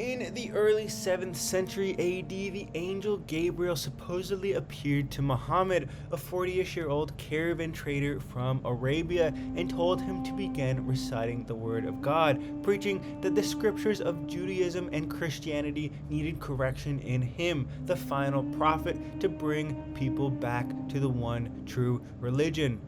In the early 7th century AD, the angel Gabriel supposedly appeared to Muhammad, a 40-ish-year-old caravan trader from Arabia, and told him to begin reciting the word of God, preaching that the scriptures of Judaism and Christianity needed correction in him, the final prophet, to bring people back to the one true religion.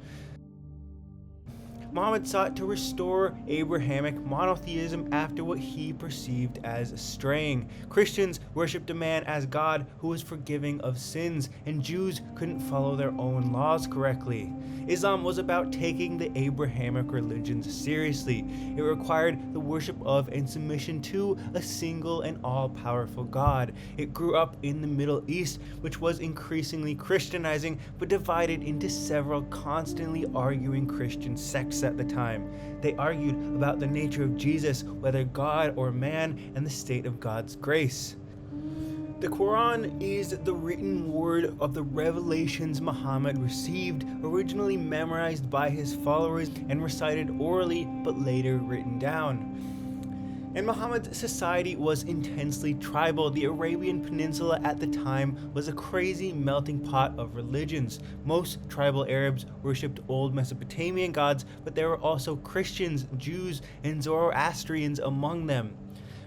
Muhammad sought to restore Abrahamic monotheism after what he perceived as straying. Christians worshipped a man as God who was forgiving of sins, and Jews couldn't follow their own laws correctly. Islam was about taking the Abrahamic religions seriously. It required the worship of and submission to a single and all-powerful God. It grew up in the Middle East, which was increasingly Christianizing, but divided into several constantly arguing Christian sects at the time. They argued about the nature of Jesus, whether God or man, and the state of God's grace. The Quran is the written word of the revelations Muhammad received, originally memorized by his followers and recited orally, but later written down. And Muhammad's society was intensely tribal. The Arabian Peninsula at the time was a crazy melting pot of religions. Most tribal Arabs worshipped old Mesopotamian gods, but there were also Christians, Jews, and Zoroastrians among them.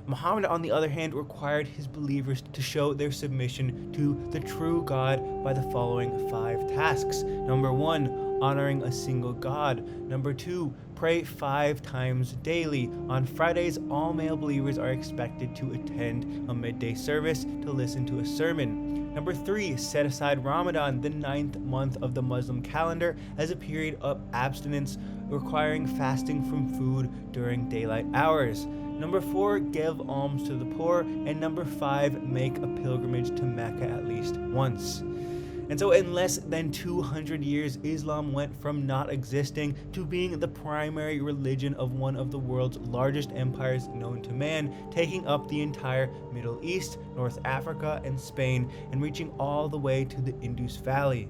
Muhammad, on the other hand, required his believers to show their submission to the true God by the following 5 tasks. Number 1, honoring a single God. Number 2, pray 5 times daily. On Fridays, all male believers are expected to attend a midday service to listen to a sermon. Number 3, set aside Ramadan, the 9th month of the Muslim calendar, as a period of abstinence, requiring fasting from food during daylight hours. Number 4, give alms to the poor. And number 5, make a pilgrimage to Mecca at least once. And so in less than 200 years, Islam went from not existing to being the primary religion of one of the world's largest empires known to man, taking up the entire Middle East, North Africa, and Spain, and reaching all the way to the Indus Valley.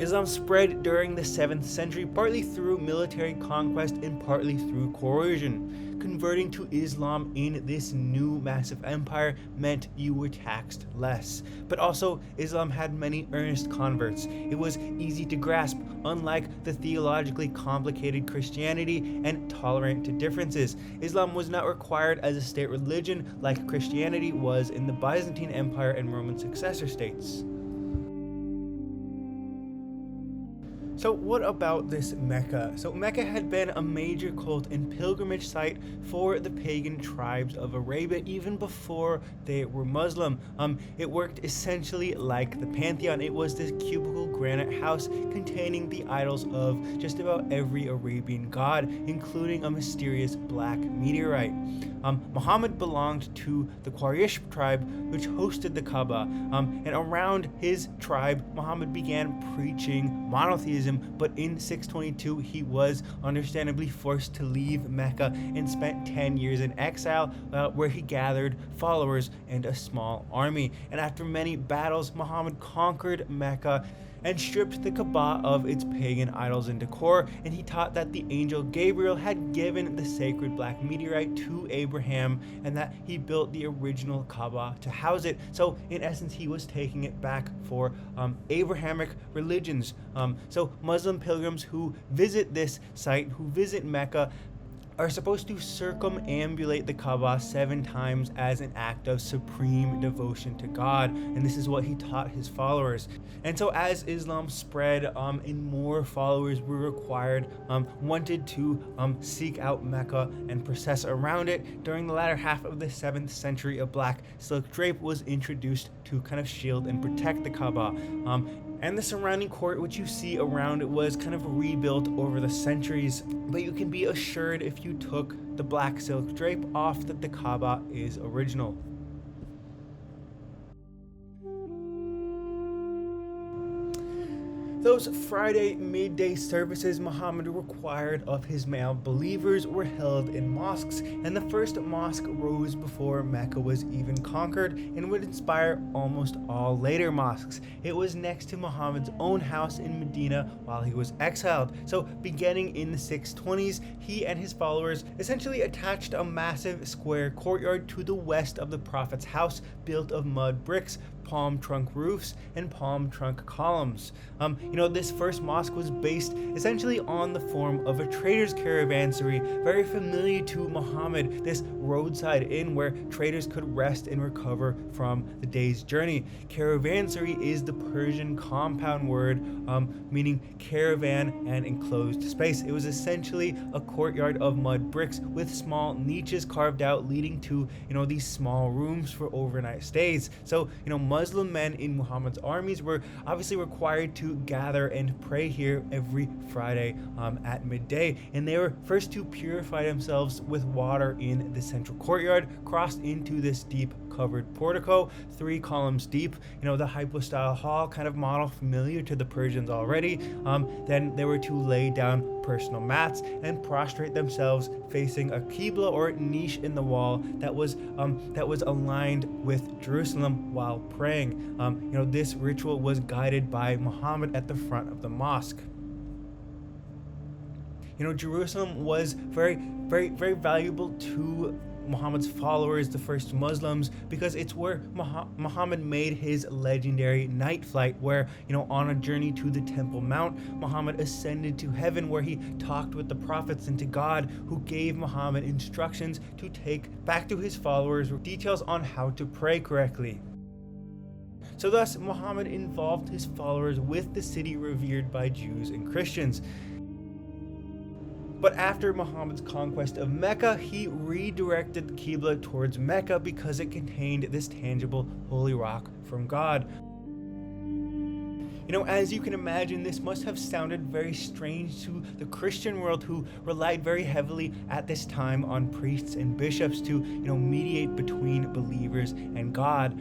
Islam spread during the 7th century, partly through military conquest and partly through coercion. Converting to Islam in this new massive empire meant you were taxed less. But also, Islam had many earnest converts. It was easy to grasp, unlike the theologically complicated Christianity, and tolerant to differences. Islam was not required as a state religion like Christianity was in the Byzantine Empire and Roman successor states. So what about this Mecca? So Mecca had been a major cult and pilgrimage site for the pagan tribes of Arabia even before they were Muslim. It worked essentially like the Pantheon. It was this cubical granite house containing the idols of just about every Arabian god, including a mysterious black meteorite. Muhammad belonged to the Quraysh tribe, which hosted the Kaaba, and around his tribe, Muhammad began preaching monotheism, but in 622 he was understandably forced to leave Mecca and spent 10 years in exile, where he gathered followers and a small army. And after many battles, Muhammad conquered Mecca and stripped the Kaaba of its pagan idols and decor, and he taught that the angel Gabriel had given the sacred black meteorite to Abraham and that he built the original Kaaba to house it. So in essence, he was taking it back for Abrahamic religions. So Muslim pilgrims who visit this site, who visit Mecca, are supposed to circumambulate the Kaaba 7 times as an act of supreme devotion to God, and this is what he taught his followers. And so as Islam spread and more followers were required, wanted to seek out Mecca and process around it, during the latter half of the 7th century, a black silk drape was introduced to kind of shield and protect the Kaaba. And the surrounding court, which you see around it, was kind of rebuilt over the centuries, but you can be assured if you took the black silk drape off that the Kaaba is original. Those Friday midday services Muhammad required of his male believers were held in mosques, and the first mosque rose before Mecca was even conquered and would inspire almost all later mosques. It was next to Muhammad's own house in Medina while he was exiled. So beginning in the 620s, he and his followers essentially attached a massive square courtyard to the west of the Prophet's house, built of mud bricks, palm trunk roofs, and palm trunk columns. This first mosque was based essentially on the form of a trader's caravansary, very familiar to Muhammad, this roadside inn where traders could rest and recover from the day's journey. Caravansary is the Persian compound word meaning caravan and enclosed space. It was essentially a courtyard of mud bricks with small niches carved out, leading to these small rooms for overnight stays. So Muslim men in Muhammad's armies were obviously required to gather and pray here every Friday at midday, and they were first to purify themselves with water in the central courtyard, crossed into this deep covered portico, 3 columns deep, the hypostyle hall kind of model familiar to the Persians already. Then they were to lay down personal mats and prostrate themselves facing a qibla or niche in the wall that was aligned with Jerusalem while praying. This ritual was guided by Muhammad at the front of the mosque. Jerusalem was very, very, very valuable to Muhammad's followers, the first Muslims, because it's where Muhammad made his legendary night flight, where, on a journey to the Temple Mount, Muhammad ascended to heaven, where he talked with the prophets and to God, who gave Muhammad instructions to take back to his followers details on how to pray correctly. So thus, Muhammad involved his followers with the city revered by Jews and Christians. But after Muhammad's conquest of Mecca, he redirected the Qibla towards Mecca because it contained this tangible holy rock from God. As you can imagine, this must have sounded very strange to the Christian world, who relied very heavily at this time on priests and bishops to, mediate between believers and God.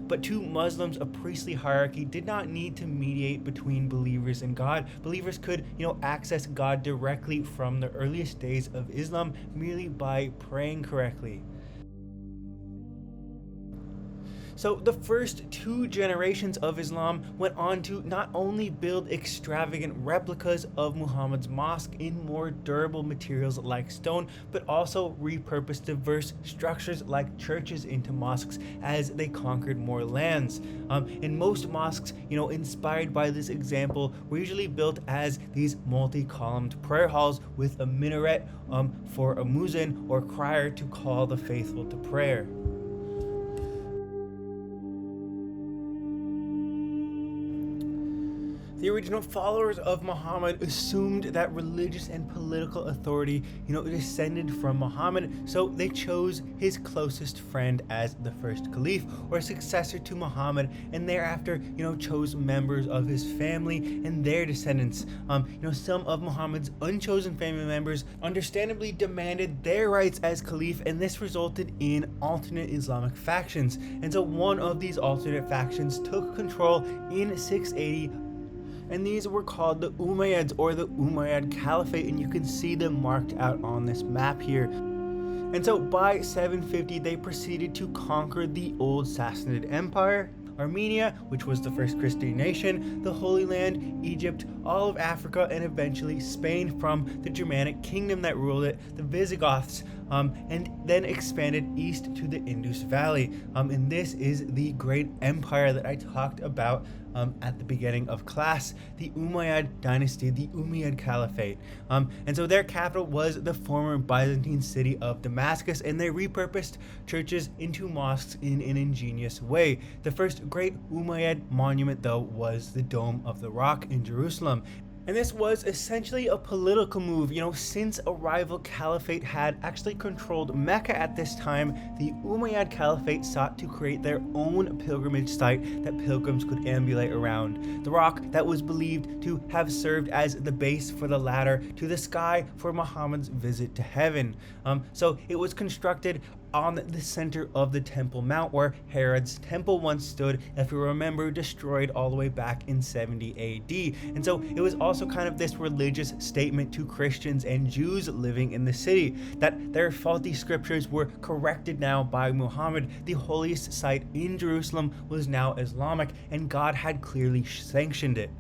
But to Muslims, a priestly hierarchy did not need to mediate between believers and God. Believers could, access God directly from the earliest days of Islam merely by praying correctly. So the first 2 generations of Islam went on to not only build extravagant replicas of Muhammad's mosque in more durable materials like stone, but also repurposed diverse structures like churches into mosques as they conquered more lands. And most mosques, inspired by this example, were usually built as these multi-columned prayer halls with a minaret for a muezzin or crier to call the faithful to prayer. The original followers of Muhammad assumed that religious and political authority, descended from Muhammad, so they chose his closest friend as the first caliph or successor to Muhammad, and thereafter, chose members of his family and their descendants. Some of Muhammad's unchosen family members understandably demanded their rights as caliph, and this resulted in alternate Islamic factions. And so one of these alternate factions took control in 680, and these were called the Umayyads, or the Umayyad Caliphate, and you can see them marked out on this map here. And so by 750, they proceeded to conquer the old Sassanid Empire, Armenia, which was the first Christian nation, the Holy Land, Egypt, all of Africa, and eventually Spain from the Germanic kingdom that ruled it, the Visigoths, and then expanded east to the Indus Valley. And this is the great empire that I talked about at the beginning of class, the Umayyad dynasty, the Umayyad Caliphate. And so their capital was the former Byzantine city of Damascus, and they repurposed churches into mosques in an ingenious way. The first great Umayyad monument, though, was the Dome of the Rock in Jerusalem. And this was essentially a political move. Since a rival caliphate had actually controlled Mecca at this time, the Umayyad Caliphate sought to create their own pilgrimage site that pilgrims could ambulate around. The rock that was believed to have served as the base for the ladder to the sky for Muhammad's visit to heaven. So it was constructed on the center of the Temple Mount, where Herod's temple once stood, if you remember, destroyed all the way back in 70 AD. And so it was also kind of this religious statement to Christians and Jews living in the city that their faulty scriptures were corrected now by Muhammad. The holiest site in Jerusalem was now Islamic, and God had clearly sanctioned it.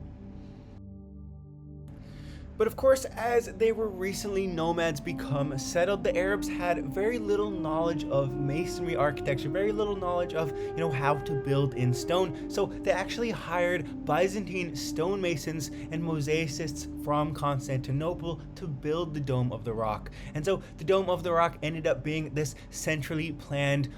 But of course, as they were recently nomads become settled, the Arabs had very little knowledge of masonry architecture, very little knowledge of, how to build in stone. So they actually hired Byzantine stonemasons and mosaicists from Constantinople to build the Dome of the Rock. And so the Dome of the Rock ended up being this centrally planned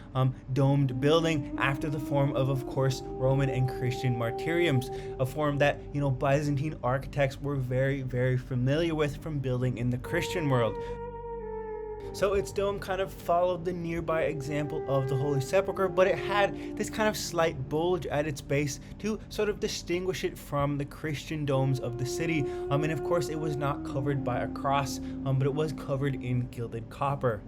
domed building after the form of course, Roman and Christian martyriums, a form that, Byzantine architects were very, very familiar with from building in the Christian world. So its dome kind of followed the nearby example of the Holy Sepulchre, but it had this kind of slight bulge at its base to sort of distinguish it from the Christian domes of the city. And of course, it was not covered by a cross, but it was covered in gilded copper.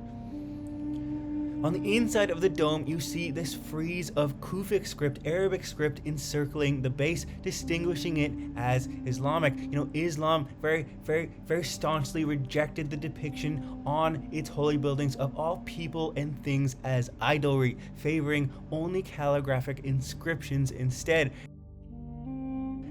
On the inside of the dome, you see this frieze of Kufic script, Arabic script, encircling the base, distinguishing it as Islamic. Islam very, very, very staunchly rejected the depiction on its holy buildings of all people and things as idolatry, favoring only calligraphic inscriptions instead.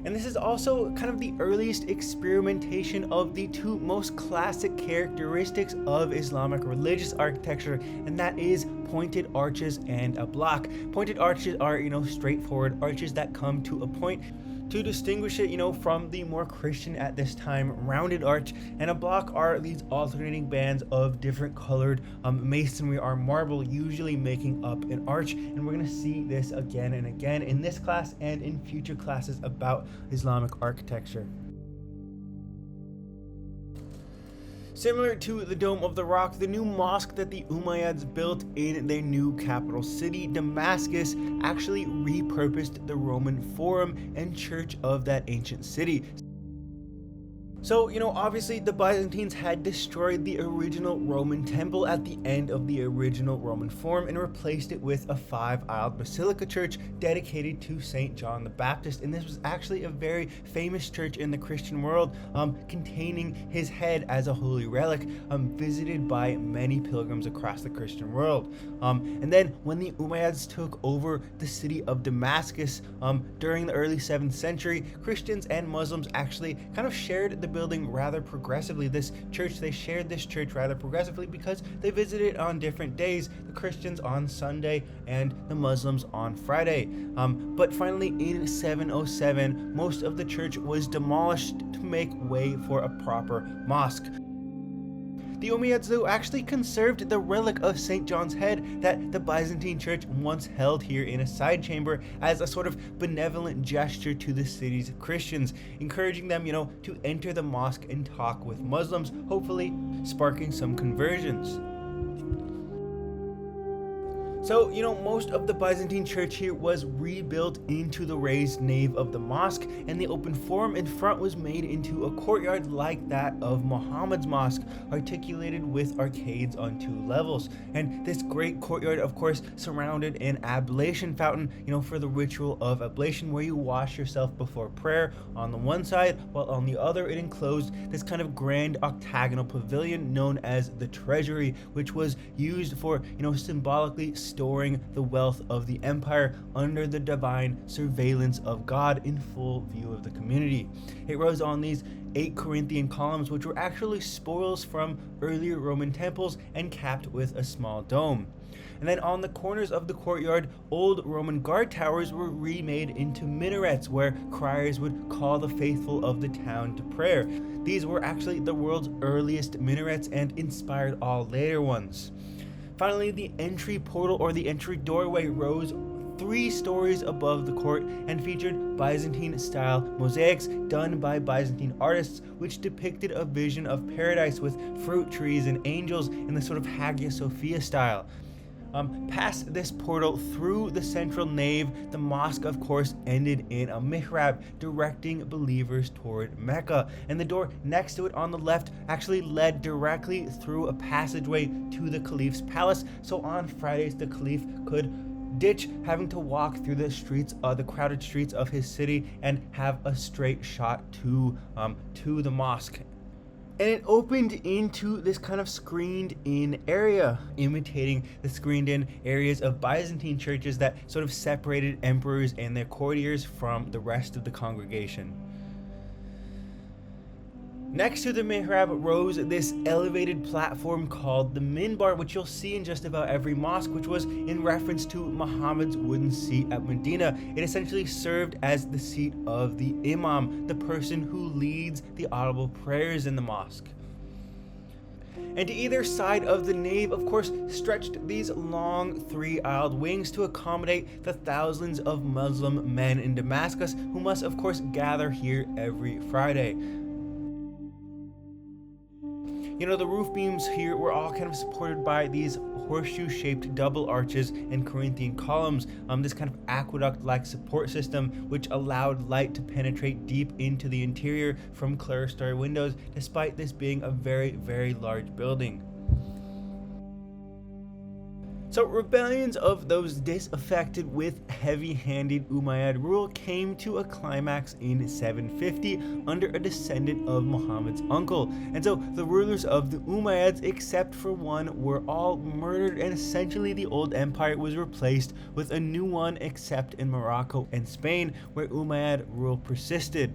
And this is also kind of the earliest experimentation of the two most classic characteristics of Islamic religious architecture, and that is pointed arches and a block. Pointed arches are, straightforward arches that come to a point to distinguish it, from the more Christian at this time rounded arch, and a block are these alternating bands of different colored masonry or marble, usually making up an arch. And we're going to see this again and again in this class and in future classes about Islamic architecture. Similar to the Dome of the Rock, the new mosque that the Umayyads built in their new capital city, Damascus, actually repurposed the Roman Forum and church of that ancient city. So, obviously the Byzantines had destroyed the original Roman temple at the end of the original Roman Forum and replaced it with a 5-aisled basilica church dedicated to St. John the Baptist. And this was actually a very famous church in the Christian world, containing his head as a holy relic, visited by many pilgrims across the Christian world. And then when the Umayyads took over the city of Damascus during the early 7th century, Christians and Muslims actually kind of shared the building rather progressively. They shared this church rather progressively because they visited on different days, the Christians on Sunday and the Muslims on Friday. But finally in 707, most of the church was demolished to make way for a proper mosque. The Umayyads, though, actually conserved the relic of St. John's head that the Byzantine church once held here in a side chamber as a sort of benevolent gesture to the city's Christians, encouraging them, to enter the mosque and talk with Muslims, hopefully sparking some conversions. So, most of the Byzantine church here was rebuilt into the raised nave of the mosque, and the open forum in front was made into a courtyard like that of Muhammad's mosque, articulated with arcades on 2 levels. And this great courtyard, of course, surrounded an ablation fountain, for the ritual of ablation, where you wash yourself before prayer on the one side, while on the other it enclosed this kind of grand octagonal pavilion known as the treasury, which was used for, symbolically storing the wealth of the empire under the divine surveillance of God in full view of the community. It rose on these 8 Corinthian columns, which were actually spoils from earlier Roman temples and capped with a small dome. And then on the corners of the courtyard, old Roman guard towers were remade into minarets where criers would call the faithful of the town to prayer. These were actually the world's earliest minarets and inspired all later ones. Finally, the entry portal or the entry doorway rose 3 stories above the court and featured Byzantine-style mosaics done by Byzantine artists, which depicted a vision of paradise with fruit trees and angels in the sort of Hagia Sophia style. Past this portal through the central nave, the mosque of course ended in a mihrab directing believers toward Mecca, and the door next to it on the left actually led directly through a passageway to the Caliph's palace. So on Fridays the Caliph could ditch having to walk through the crowded streets of his city, and have a straight shot to the mosque. And it opened into this kind of screened in area, imitating the screened in areas of Byzantine churches that sort of separated emperors and their courtiers from the rest of the congregation. Next to the mihrab rose this elevated platform called the minbar, which you'll see in just about every mosque, which was in reference to Muhammad's wooden seat at Medina. It essentially served as the seat of the imam, the person who leads the audible prayers in the mosque. And to either side of the nave, of course, stretched these long three-aisled wings to accommodate the thousands of Muslim men in Damascus who must, of course, gather here every Friday. You know, the roof beams here were all kind of supported by these horseshoe-shaped double arches and Corinthian columns, this kind of aqueduct-like support system which allowed light to penetrate deep into the interior from clerestory windows, despite this being a very, very large building. So rebellions of those disaffected with heavy-handed Umayyad rule came to a climax in 750 under a descendant of Muhammad's uncle. And so the rulers of the Umayyads, except for one, were all murdered, and essentially the old empire was replaced with a new one, except in Morocco and Spain, where Umayyad rule persisted.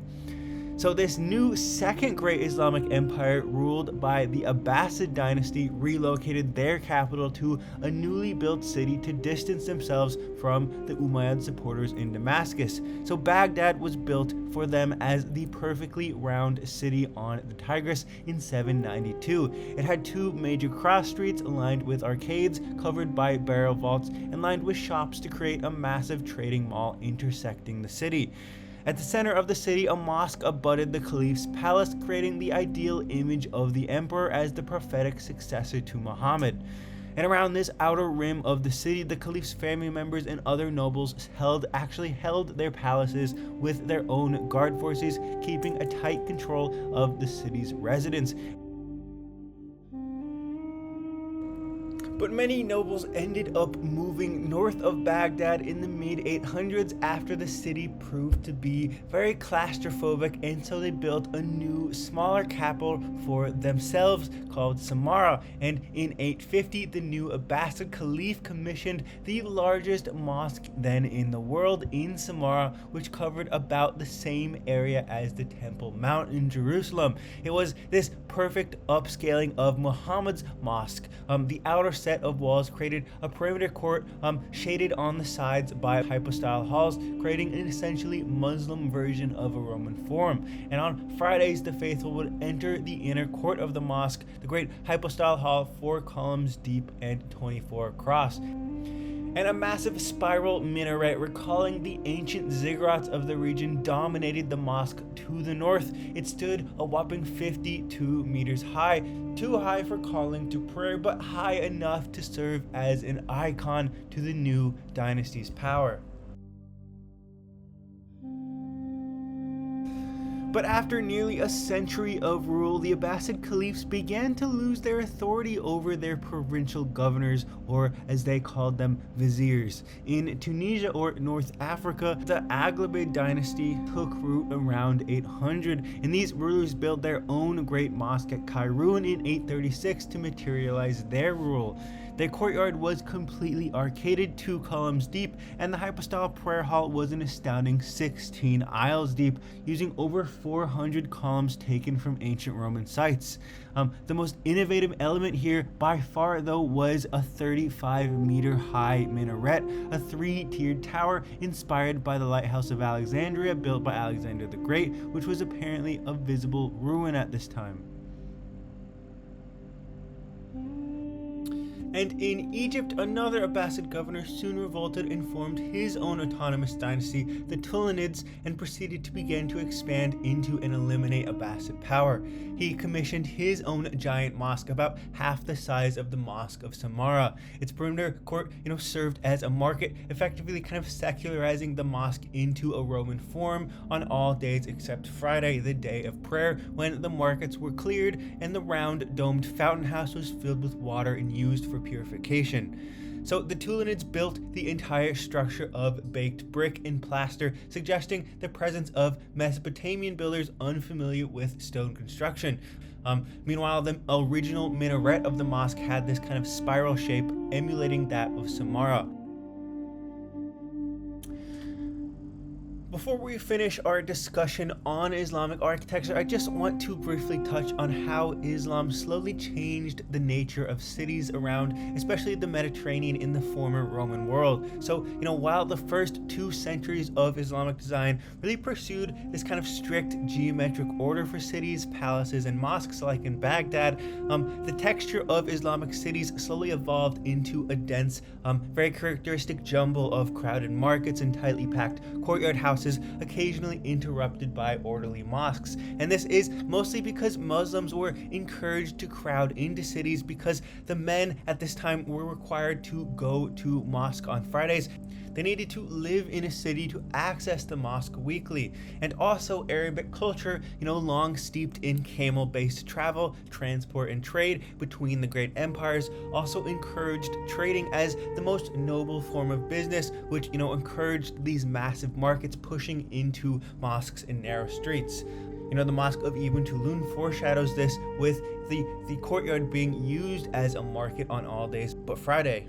So this new second great Islamic empire, ruled by the Abbasid dynasty, relocated their capital to a newly built city to distance themselves from the Umayyad supporters in Damascus. So Baghdad was built for them as the perfectly round city on the Tigris in 792. It had two major cross streets lined with arcades covered by barrel vaults and lined with shops to create a massive trading mall intersecting the city. At the center of the city, a mosque abutted the Caliph's palace, creating the ideal image of the emperor as the prophetic successor to Muhammad. And around this outer rim of the city, the Caliph's family members and other nobles actually held their palaces with their own guard forces, keeping a tight control of the city's residents. But many nobles ended up moving north of Baghdad in the mid-800s after the city proved to be very claustrophobic, and so they built a new, smaller capital for themselves called Samarra. And in 850, the new Abbasid Caliph commissioned the largest mosque then in the world in Samarra, which covered about the same area as the Temple Mount in Jerusalem. It was this perfect upscaling of Muhammad's mosque. The outer set of walls created a perimeter court shaded on the sides by hypostyle halls, creating an essentially Muslim version of a Roman Forum. And on Fridays, the faithful would enter the inner court of the mosque, the great hypostyle hall, 4 columns deep and 24 across. And a massive spiral minaret recalling the ancient ziggurats of the region dominated the mosque to the north. It stood a whopping 52 meters high, too high for calling to prayer, but high enough to serve as an icon to the new dynasty's power. But after nearly a century of rule, the Abbasid caliphs began to lose their authority over their provincial governors, or as they called them, viziers. In Tunisia or North Africa, the Aghlabid dynasty took root around 800, and these rulers built their own great mosque at Kairoun in 836 to materialize their rule. Their courtyard was completely arcaded, 2 columns deep, and the hypostyle prayer hall was an astounding 16 aisles deep, using over 400 columns taken from ancient Roman sites. The most innovative element here by far though was a 35-meter high minaret, a 3-tiered tower inspired by the lighthouse of Alexandria built by Alexander the Great, which was apparently a visible ruin at this time. And in Egypt, another Abbasid governor soon revolted and formed his own autonomous dynasty, the Tulunids, and proceeded to begin to expand into and eliminate Abbasid power. He commissioned his own giant mosque, about half the size of the Mosque of Samarra. Its perimeter court, served as a market, effectively kind of secularizing the mosque into a Roman form on all days except Friday, the day of prayer, when the markets were cleared and the round domed fountain house was filled with water and used for purification. So the Tulunids built the entire structure of baked brick and plaster, suggesting the presence of Mesopotamian builders unfamiliar with stone construction. Meanwhile, the original minaret of the mosque had this kind of spiral shape, emulating that of Samarra. Before we finish our discussion on Islamic architecture, I just want to briefly touch on how Islam slowly changed the nature of cities around, especially the Mediterranean in the former Roman world. So, while the first 2 centuries of Islamic design really pursued this kind of strict geometric order for cities, palaces, and mosques like in Baghdad, the texture of Islamic cities slowly evolved into a dense, very characteristic jumble of crowded markets and tightly packed courtyard houses, occasionally interrupted by orderly mosques. And this is mostly because Muslims were encouraged to crowd into cities because the men at this time were required to go to mosque on Fridays. They needed to live in a city to access the mosque weekly. And also Arabic culture, long steeped in camel-based travel, transport, and trade between the great empires, also encouraged trading as the most noble form of business, which, encouraged these massive markets pushing into mosques and narrow streets. The Mosque of Ibn Tulun foreshadows this, with the courtyard being used as a market on all days but Friday.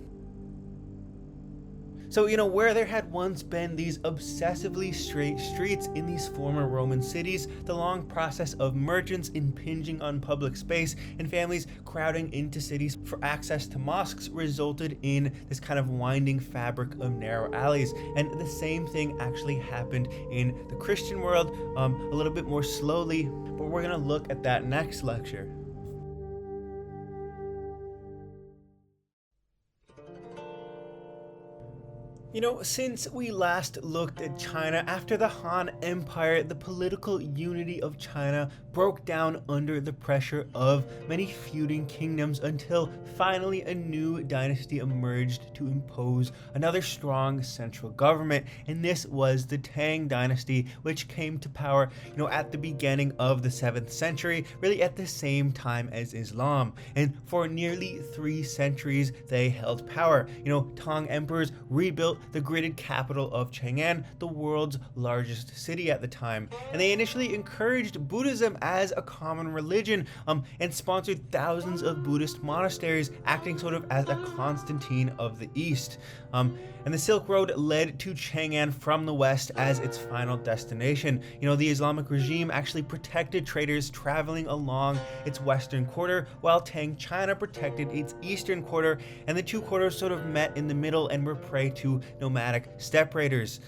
So, where there had once been these obsessively straight streets in these former Roman cities, the long process of merchants impinging on public space and families crowding into cities for access to mosques resulted in this kind of winding fabric of narrow alleys. And the same thing actually happened in the Christian world, a little bit more slowly, but we're going to look at that next lecture. Since we last looked at China, after the Han Empire, the political unity of China broke down under the pressure of many feuding kingdoms until finally a new dynasty emerged to impose another strong central government, and this was the Tang dynasty, which came to power, at the beginning of the 7th century, really at the same time as Islam. And for nearly 3 centuries, they held power. Tang emperors rebuilt the gridded capital of Chang'an, the world's largest city at the time. And they initially encouraged Buddhism as a common religion, and sponsored thousands of Buddhist monasteries, acting sort of as a Constantine of the East. And the Silk Road led to Chang'an from the west as its final destination. The Islamic regime actually protected traders traveling along its western quarter, while Tang China protected its eastern quarter, and the two quarters sort of met in the middle and were prey to nomadic steppe raiders.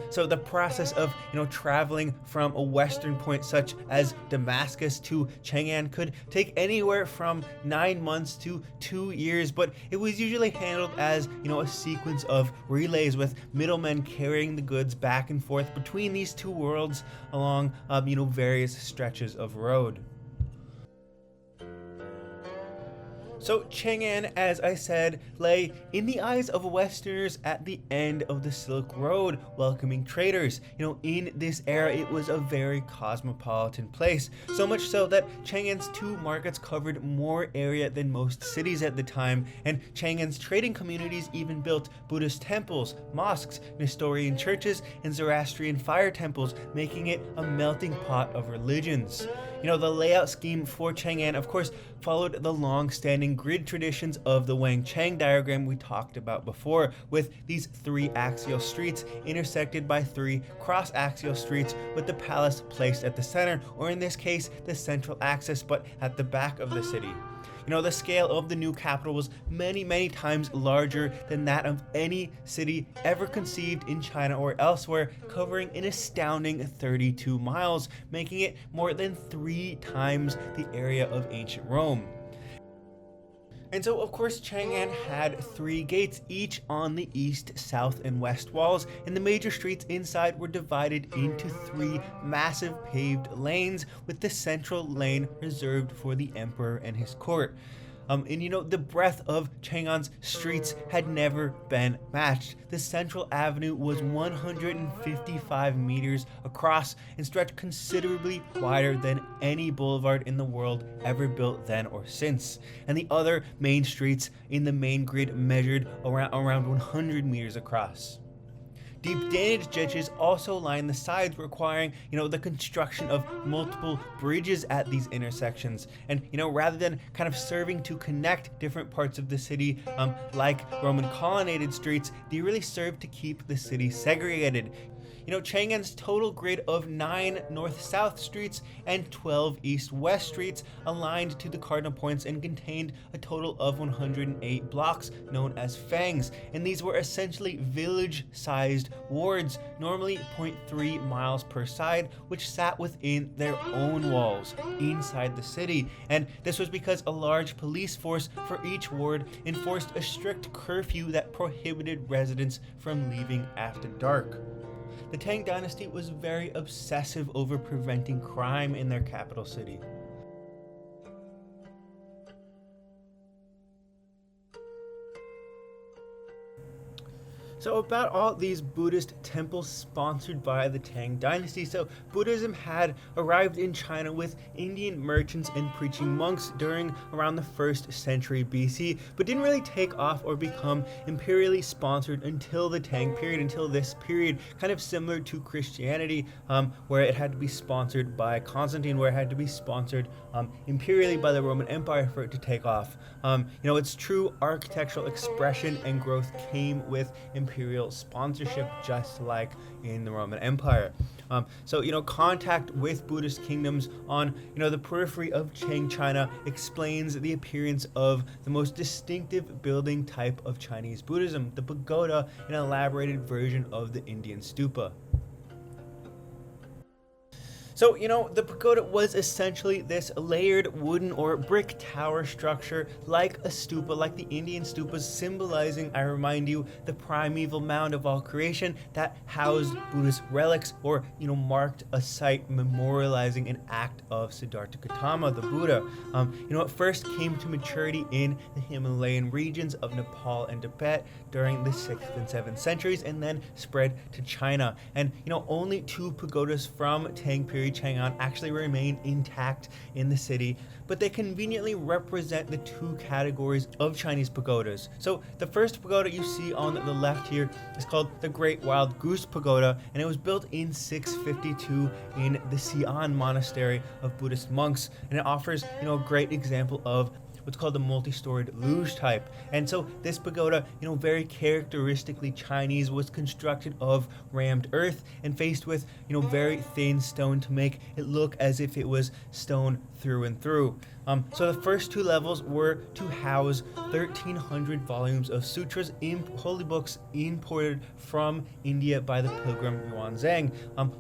So the process of traveling from a western point such as Damascus to Chang'an could take anywhere from 9 months to 2 years, but it was usually handled as a sequence of relays with middlemen carrying the goods back and forth between these two worlds along various stretches of road. So Chang'an, as I said, lay in the eyes of Westerners at the end of the Silk Road, welcoming traders. In this era, it was a very cosmopolitan place, so much so that Chang'an's 2 markets covered more area than most cities at the time, and Chang'an's trading communities even built Buddhist temples, mosques, Nestorian churches, and Zoroastrian fire temples, making it a melting pot of religions. The layout scheme for Chang'an, of course, followed the long-standing grid traditions of the Wang-Chang diagram we talked about before, with these 3 axial streets intersected by 3 cross-axial streets, with the palace placed at the center, or in this case, the central axis, but at the back of the city. The scale of the new capital was many, many times larger than that of any city ever conceived in China or elsewhere, covering an astounding 32 miles, making it more than 3 times the area of ancient Rome. And so, of course, Chang'an had 3 gates, each on the east, south, and west walls, and the major streets inside were divided into 3 massive paved lanes, with the central lane reserved for the emperor and his court. And the breadth of Chang'an's streets had never been matched. The central avenue was 155 meters across and stretched considerably wider than any boulevard in the world ever built then or since. And the other main streets in the main grid measured around 100 meters across. Deep drainage ditches also line the sides, requiring, the construction of multiple bridges at these intersections. And, rather than kind of serving to connect different parts of the city, like Roman colonnaded streets, they really serve to keep the city segregated. Chang'an's total grid of 9 north-south streets and 12 east-west streets aligned to the cardinal points and contained a total of 108 blocks known as fangs, and these were essentially village-sized wards, normally 0.3 miles per side, which sat within their own walls inside the city. And this was because a large police force for each ward enforced a strict curfew that prohibited residents from leaving after dark. The Tang dynasty was very obsessive over preventing crime in their capital city. So about all these Buddhist temples sponsored by the Tang dynasty. So Buddhism had arrived in China with Indian merchants and preaching monks during around the 1st century BC, but didn't really take off or become imperially sponsored until the Tang period, until this period, kind of similar to Christianity, where it had to be sponsored by Constantine, where it had to be sponsored imperially by the Roman Empire for it to take off. Its true architectural expression and growth came with imperial sponsorship, just like in the Roman Empire. Contact with Buddhist kingdoms on, the periphery of Qing China explains the appearance of the most distinctive building type of Chinese Buddhism, the pagoda, an elaborated version of the Indian stupa. So, the pagoda was essentially this layered wooden or brick tower structure like a stupa, like the Indian stupas, symbolizing, I remind you, the primeval mound of all creation that housed Buddhist relics or, marked a site memorializing an act of Siddhartha Gautama, the Buddha. It first came to maturity in the Himalayan regions of Nepal and Tibet during the 6th and 7th centuries and then spread to China. And, only 2 pagodas from Tang period Chang'an actually remain intact in the city, but they conveniently represent the 2 categories of Chinese pagodas. So the first pagoda you see on the left here is called the Great Wild Goose Pagoda, and it was built in 652 in the Xi'an Monastery of Buddhist monks, and it offers, a great example of what's called the multi-storied luge type. And so this pagoda, very characteristically Chinese, was constructed of rammed earth and faced with, very thin stone to make it look as if it was stone through and through. So the first 2 levels were to house 1,300 volumes of sutras, holy books imported from India by the pilgrim Yuanzhang,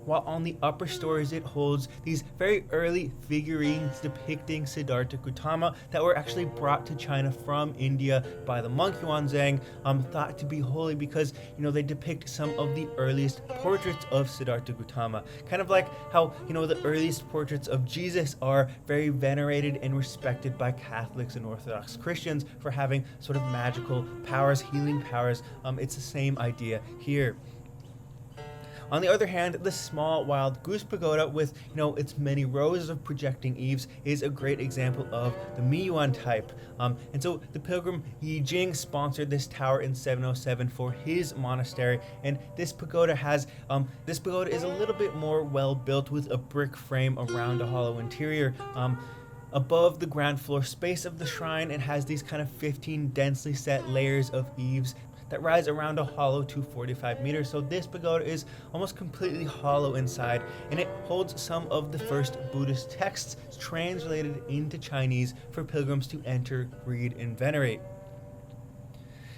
while on the upper stories it holds these very early figurines depicting Siddhartha Gautama that were actually brought to China from India by the monk Yuanzhang, thought to be holy because, they depict some of the earliest portraits of Siddhartha Gautama. Kind of like how, the earliest portraits of Jesus are very venerated and respected by Catholics and Orthodox Christians for having sort of magical powers, healing powers. It's the same idea here. On the other hand, the small Wild Goose Pagoda with, its many rows of projecting eaves is a great example of the Miyuan type. And so the pilgrim Yi Jing sponsored this tower in 707 for his monastery, and this pagoda is a little bit more well built with a brick frame around a hollow interior. Above the ground floor space of the shrine, it has these kind of 15 densely set layers of eaves that rise around a hollow to 45 meters. So this pagoda is almost completely hollow inside, and it holds some of the first Buddhist texts translated into Chinese for pilgrims to enter, read, and venerate.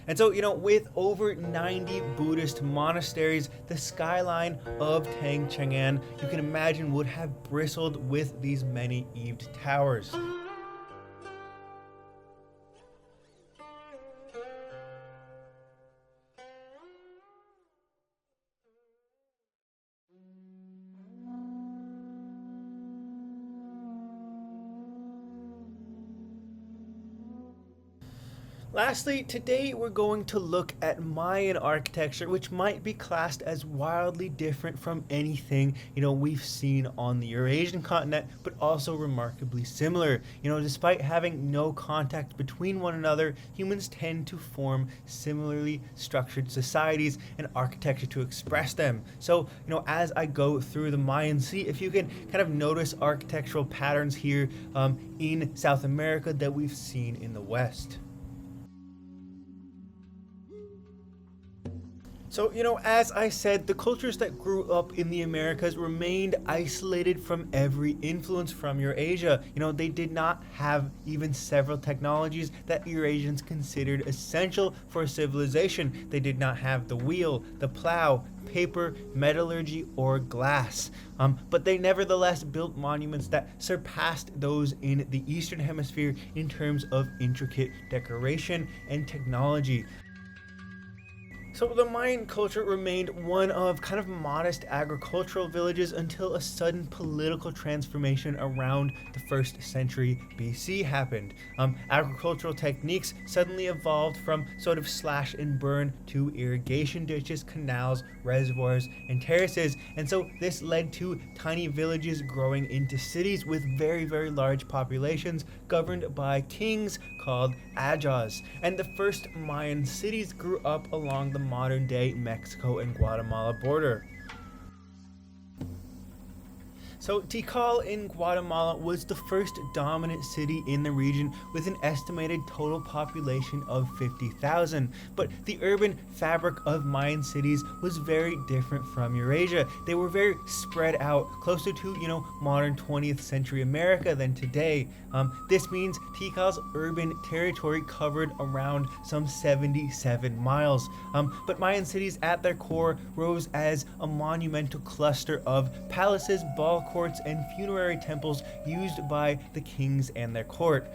And so, with over 90 Buddhist monasteries, the skyline of Tang Chang'an, you can imagine, would have bristled with these many eaved towers. Lastly, today we're going to look at Mayan architecture, which might be classed as wildly different from anything, we've seen on the Eurasian continent, but also remarkably similar. Despite having no contact between one another, humans tend to form similarly structured societies and architecture to express them. So, as I go through the Mayans, see if you can kind of notice architectural patterns here in South America that we've seen in the West. So, as I said, the cultures that grew up in the Americas remained isolated from every influence from Eurasia. They did not have even several technologies that Eurasians considered essential for civilization. They did not have the wheel, the plow, paper, metallurgy, or glass. But they nevertheless built monuments that surpassed those in the Eastern Hemisphere in terms of intricate decoration and technology. So the Mayan culture remained one of kind of modest agricultural villages until a sudden political transformation around the 1st century BC happened. Agricultural techniques suddenly evolved from sort of slash and burn to irrigation ditches, canals, reservoirs, and terraces, and so this led to tiny villages growing into cities with very, very large populations governed by kings called ajas. And the first Mayan cities grew up along the modern-day Mexico and Guatemala border. So Tikal in Guatemala was the first dominant city in the region with an estimated total population of 50,000. But the urban fabric of Mayan cities was very different from Eurasia. They were very spread out, closer to, modern 20th century America than today. This means Tikal's urban territory covered around some 77 miles. But Mayan cities at their core rose as a monumental cluster of palaces, ball courts, and funerary temples used by the kings and their court.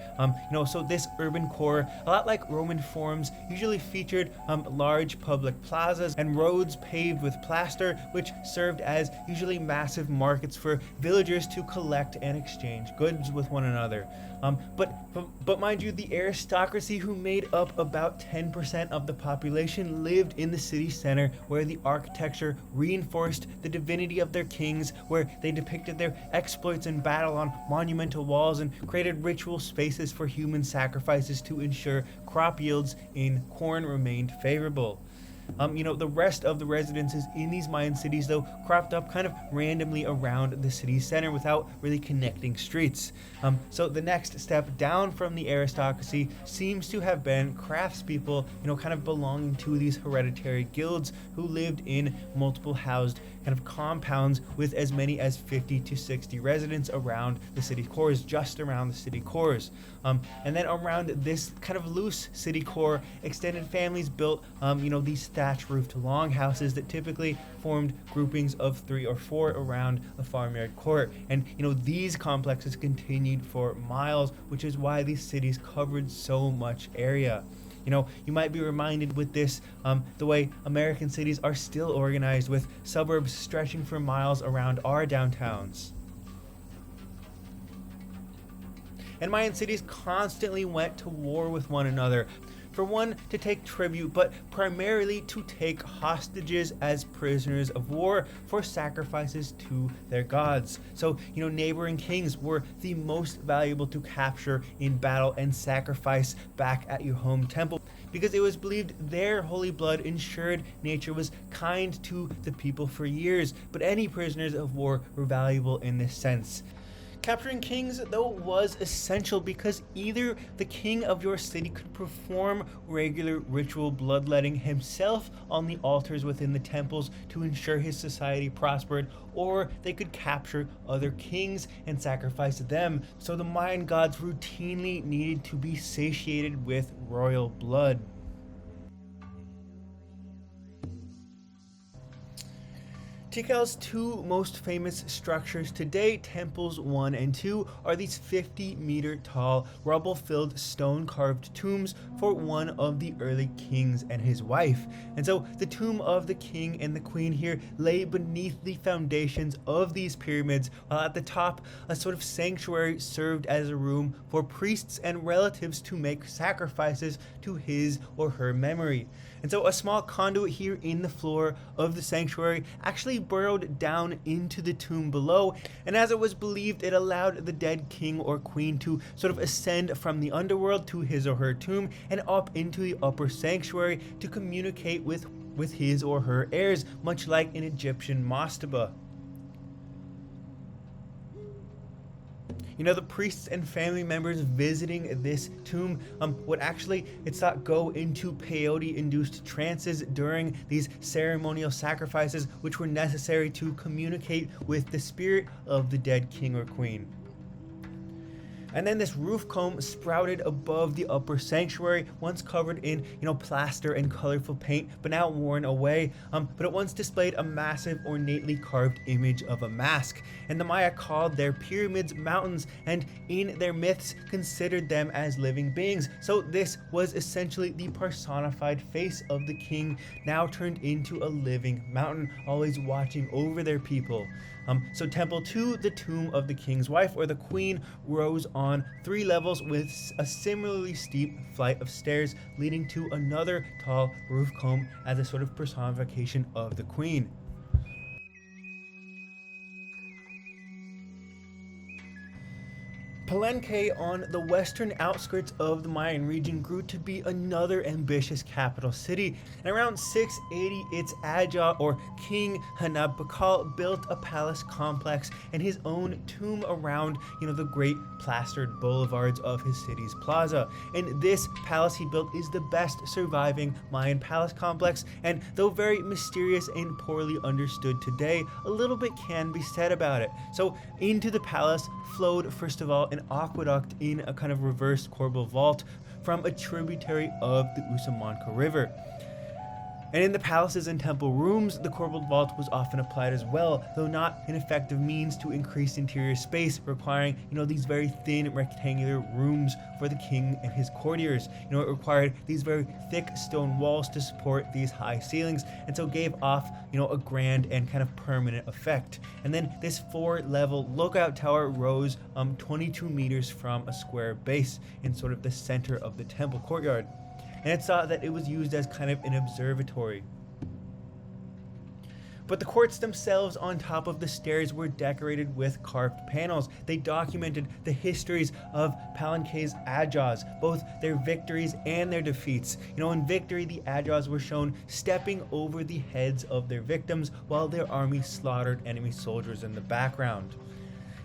So this urban core, a lot like Roman forums, usually featured large public plazas and roads paved with plaster, which served as usually massive markets for villagers to collect and exchange goods with one another. But mind you, the aristocracy, who made up about 10% of the population, lived in the city center, where the architecture reinforced the divinity of their kings, where they depicted their exploits in battle on monumental walls and created ritual spaces for human sacrifices to ensure crop yields in corn remained favorable. The rest of the residences in these Mayan cities, though, cropped up kind of randomly around the city center without really connecting streets. So the next step down from the aristocracy seems to have been craftspeople, kind of belonging to these hereditary guilds who lived in multiple housed kind of compounds with as many as 50 to 60 residents around the city cores, just around the city cores. And then around this kind of loose city core, extended families built, these thatch-roofed longhouses that typically formed groupings of 3 or 4 around a farmyard court. And, these complexes continued for miles, which is why these cities covered so much area. You might be reminded with this the way American cities are still organized, with suburbs stretching for miles around our downtowns. And Mayan cities constantly went to war with one another. For one, to take tribute, but primarily to take hostages as prisoners of war for sacrifices to their gods. So, neighboring kings were the most valuable to capture in battle and sacrifice back at your home temple, because it was believed their holy blood ensured nature was kind to the people for years. But any prisoners of war were valuable in this sense. Capturing kings, though, was essential because either the king of your city could perform regular ritual bloodletting himself on the altars within the temples to ensure his society prospered, or they could capture other kings and sacrifice them. So the Mayan gods routinely needed to be satiated with royal blood. Tikhal's two most famous structures today, Temples 1 and 2, are these 50-meter tall, rubble-filled stone-carved tombs for one of the early kings and his wife. And so the tomb of the king and the queen here lay beneath the foundations of these pyramids, while at the top a sort of sanctuary served as a room for priests and relatives to make sacrifices to his or her memory. And so a small conduit here in the floor of the sanctuary actually burrowed down into the tomb below, and as it was believed, it allowed the dead king or queen to sort of ascend from the underworld to his or her tomb and up into the upper sanctuary to communicate with his or her heirs, much like an Egyptian mastaba. You know, the priests and family members visiting this tomb would actually, it's thought, go into peyote-induced trances during these ceremonial sacrifices, which were necessary to communicate with the spirit of the dead king or queen. And then this roof comb sprouted above the upper sanctuary, once covered in, plaster and colorful paint, but now worn away. But it once displayed a massive, ornately carved image of a mask. And the Maya called their pyramids mountains, and in their myths considered them as living beings. So this was essentially the personified face of the king, now turned into a living mountain, always watching over their people. So Temple 2, the tomb of the king's wife or the queen, rose on 3 levels with a similarly steep flight of stairs leading to another tall roof comb as a sort of personification of the queen. Palenque, on the western outskirts of the Mayan region, grew to be another ambitious capital city. And around 680, its Aja, or King Hanab-Bakal, built a palace complex and his own tomb around, the great plastered boulevards of his city's plaza. And this palace he built is the best surviving Mayan palace complex, and though very mysterious and poorly understood today, a little bit can be said about it. So into the palace flowed, first of all, an aqueduct in a kind of reversed corbel vault from a tributary of the Usumanca River. And in the palaces and temple rooms, the corbelled vault was often applied as well, though not an effective means to increase interior space, requiring, these very thin rectangular rooms for the king and his courtiers. It required these very thick stone walls to support these high ceilings, and so gave off, a grand and kind of permanent effect. And then this 4-level lookout tower rose 22 meters from a square base in sort of the center of the temple courtyard. And it's thought that it was used as kind of an observatory. But the courts themselves on top of the stairs were decorated with carved panels. They documented the histories of Palenque's Ajas, both their victories and their defeats. In victory, the Ajas were shown stepping over the heads of their victims while their army slaughtered enemy soldiers in the background.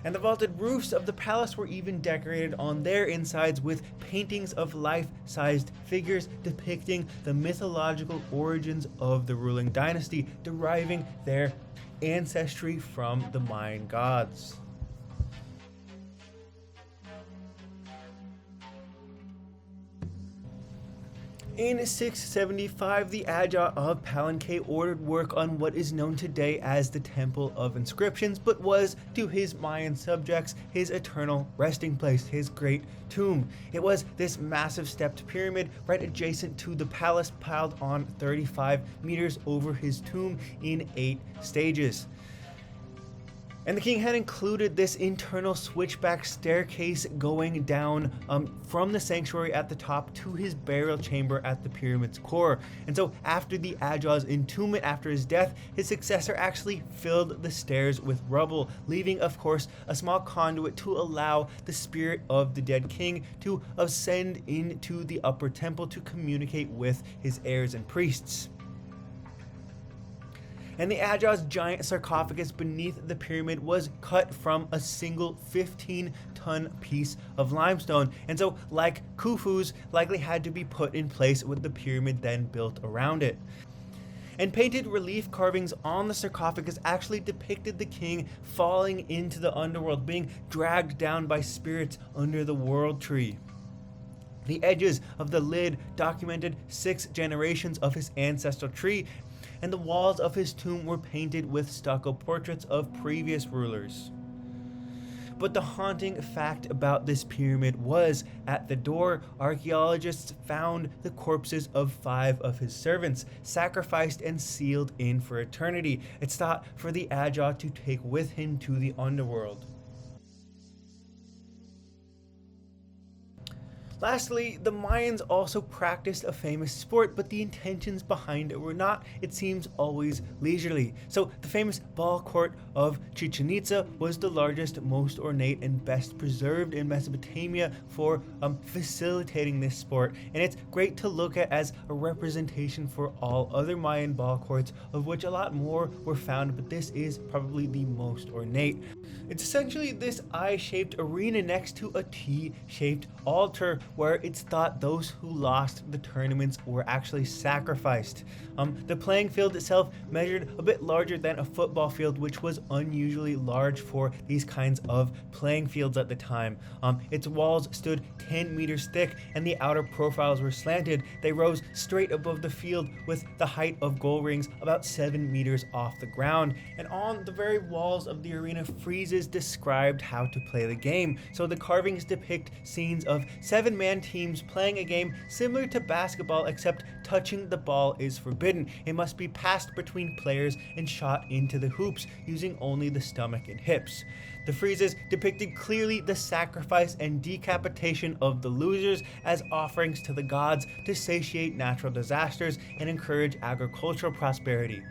And the vaulted roofs of the palace were even decorated on their insides with paintings of life-sized figures depicting the mythological origins of the ruling dynasty, deriving their ancestry from the Mayan gods. In 675, the Aja of Palenque ordered work on what is known today as the Temple of Inscriptions, but was, to his Mayan subjects, his eternal resting place, his great tomb. It was this massive stepped pyramid right adjacent to the palace, piled on 35 meters over his tomb in 8 stages. And the king had included this internal switchback staircase going down from the sanctuary at the top to his burial chamber at the pyramid's core. And so after the Aja's entombment after his death, his successor actually filled the stairs with rubble, leaving, of course, a small conduit to allow the spirit of the dead king to ascend into the upper temple to communicate with his heirs and priests. And the Aja's giant sarcophagus beneath the pyramid was cut from a single 15-ton piece of limestone, and so, like Khufu's, likely had to be put in place with the pyramid then built around it. And painted relief carvings on the sarcophagus actually depicted the king falling into the underworld, being dragged down by spirits under the world tree. The edges of the lid documented 6 generations of his ancestral tree, and the walls of his tomb were painted with stucco portraits of previous rulers. But the haunting fact about this pyramid was, at the door, archaeologists found the corpses of 5 of his servants, sacrificed and sealed in for eternity. It's thought for the Ajah to take with him to the underworld. Lastly, the Mayans also practiced a famous sport, but the intentions behind it were not, it seems, always leisurely. So the famous ball court of Chichen Itza was the largest, most ornate, and best preserved in Mesopotamia for facilitating this sport, and it's great to look at as a representation for all other Mayan ball courts, of which a lot more were found, but this is probably the most ornate. It's essentially this eye-shaped arena next to a T-shaped altar, where it's thought those who lost the tournaments were actually sacrificed. The playing field itself measured a bit larger than a football field, which was unusually large for these kinds of playing fields at the time. Its walls stood 10 meters thick, and the outer profiles were slanted. They rose straight above the field with the height of goal rings about 7 meters off the ground. And on the very walls of the arena, friezes described how to play the game. So the carvings depict scenes of 7-man teams playing a game similar to basketball, except touching the ball is forbidden. It must be passed between players and shot into the hoops using only the stomach and hips. The friezes depicted clearly the sacrifice and decapitation of the losers as offerings to the gods to satiate natural disasters and encourage agricultural prosperity.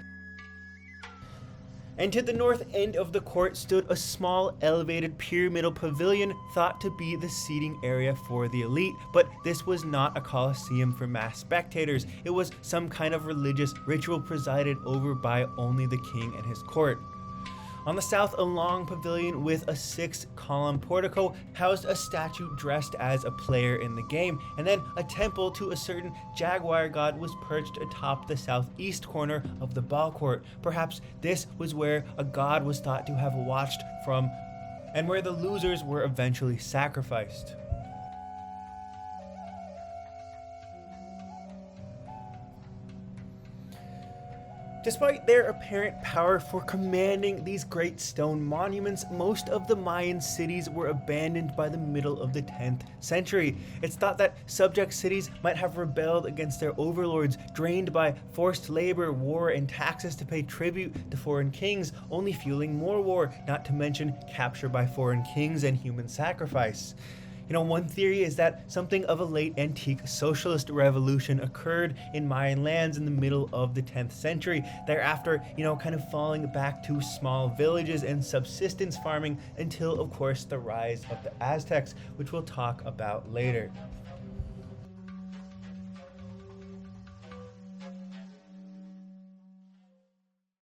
And to the north end of the court stood a small elevated pyramidal pavilion thought to be the seating area for the elite, but this was not a coliseum for mass spectators. It was some kind of religious ritual presided over by only the king and his court. On the south, a long pavilion with a 6-column portico housed a statue dressed as a player in the game, and then a temple to a certain jaguar god was perched atop the southeast corner of the ball court. Perhaps this was where a god was thought to have watched from, and where the losers were eventually sacrificed. Despite their apparent power for commanding these great stone monuments, most of the Mayan cities were abandoned by the middle of the 10th century. It's thought that subject cities might have rebelled against their overlords, drained by forced labor, war, and taxes to pay tribute to foreign kings, only fueling more war, not to mention capture by foreign kings and human sacrifice. One theory is that something of a late antique socialist revolution occurred in Mayan lands in the middle of the 10th century, thereafter, kind of falling back to small villages and subsistence farming until, of course, the rise of the Aztecs, which we'll talk about later.